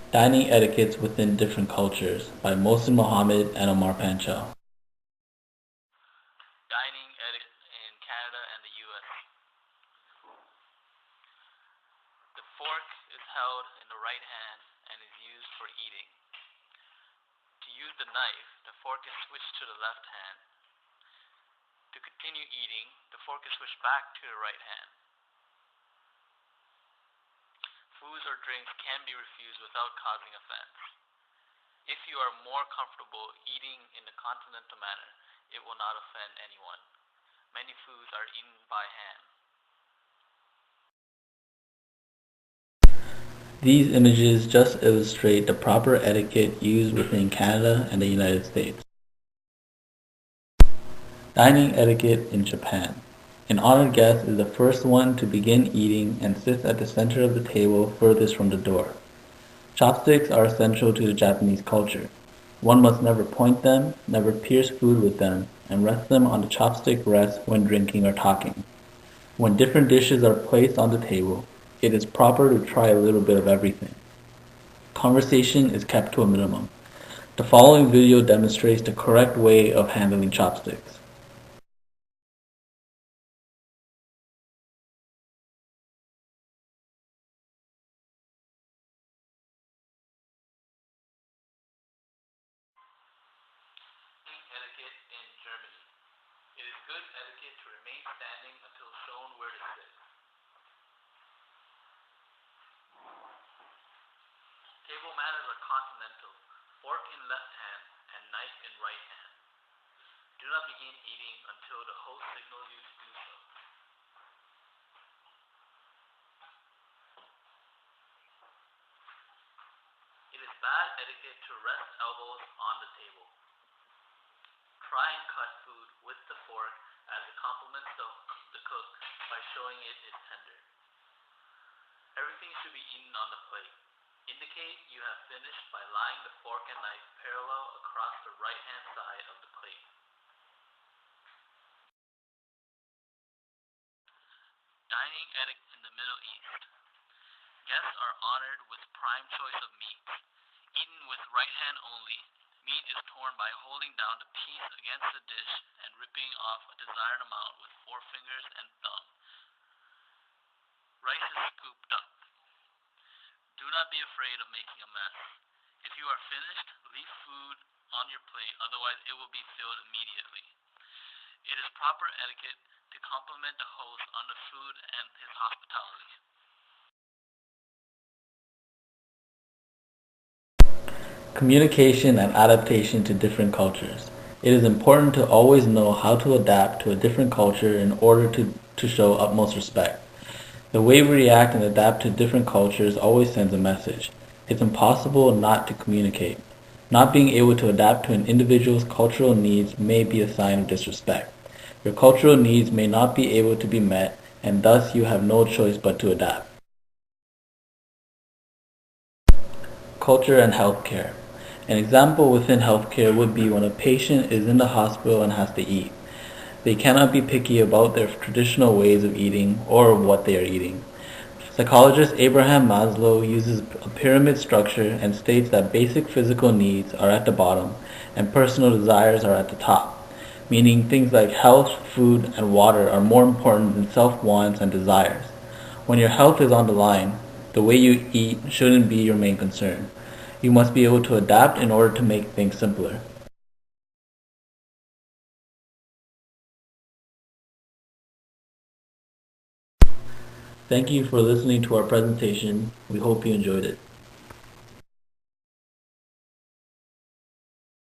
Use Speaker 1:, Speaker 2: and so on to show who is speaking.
Speaker 1: Dining Etiquettes Within Different Cultures by Mohsin Mohamed and Amar Panchal.
Speaker 2: Dining etiquette in Canada and the US. The fork is held in the right hand and is used for eating. To use the knife, the fork is switched to the left hand. To continue eating, the fork is switched back to the right hand. Foods or drinks can be refused without causing offense. If you are more comfortable eating in the continental manner, it will not offend anyone. Many foods are eaten by hand.
Speaker 1: These images just illustrate the proper etiquette used within Canada and the United States. Dining etiquette in Japan. An honored guest is the first one to begin eating and sits at the center of the table furthest from the door. Chopsticks are essential to the Japanese culture. One must never point them, never pierce food with them, and rest them on the chopstick rest when drinking or talking. When different dishes are placed on the table, it is proper to try a little bit of everything. Conversation is kept to a minimum. The following video demonstrates the correct way of handling chopsticks.
Speaker 2: Eating etiquette in Germany. It is good etiquette to remain standing until shown where to sit. Table manners are continental. Fork in left hand and knife in right hand. Do not begin eating until the host signals you to do so. It is bad etiquette to rest elbows on the table. Try and cut food with the fork as it complements the cook by showing it is tender. Everything should be eaten on the plate. Indicate you have finished by lying the fork and knife parallel across the right-hand side of the plate. Dining etiquette in the Middle East. Guests are honored with prime choice of meats. Eaten with right hand only, meat is torn by holding down the piece against the dish and ripping off a desired amount with forefingers and thumb. Rice is scooped up. Do not be afraid of making a mess. If you are finished, leave food on your plate, otherwise it will be filled immediately. It is proper etiquette to compliment the host on the food and his hospitality.
Speaker 1: Communication and adaptation to different cultures. It is important to always know how to adapt to a different culture in order to show utmost respect. The way we react and adapt to different cultures always sends a message. It's impossible not to communicate. Not being able to adapt to an individual's cultural needs may be a sign of disrespect. Your cultural needs may not be able to be met, and thus you have no choice but to adapt. Culture and healthcare. An example within healthcare would be when a patient is in the hospital and has to eat. They cannot be picky about their traditional ways of eating or what they are eating. Psychologist Abraham Maslow uses a pyramid structure and states that basic physical needs are at the bottom and personal desires are at the top, meaning things like health, food, and water are more important than self-wants and desires. When your health is on the line, the way you eat shouldn't be your main concern. You must be able to adapt in order to make things simpler. Thank you for listening to our presentation. We hope you enjoyed it.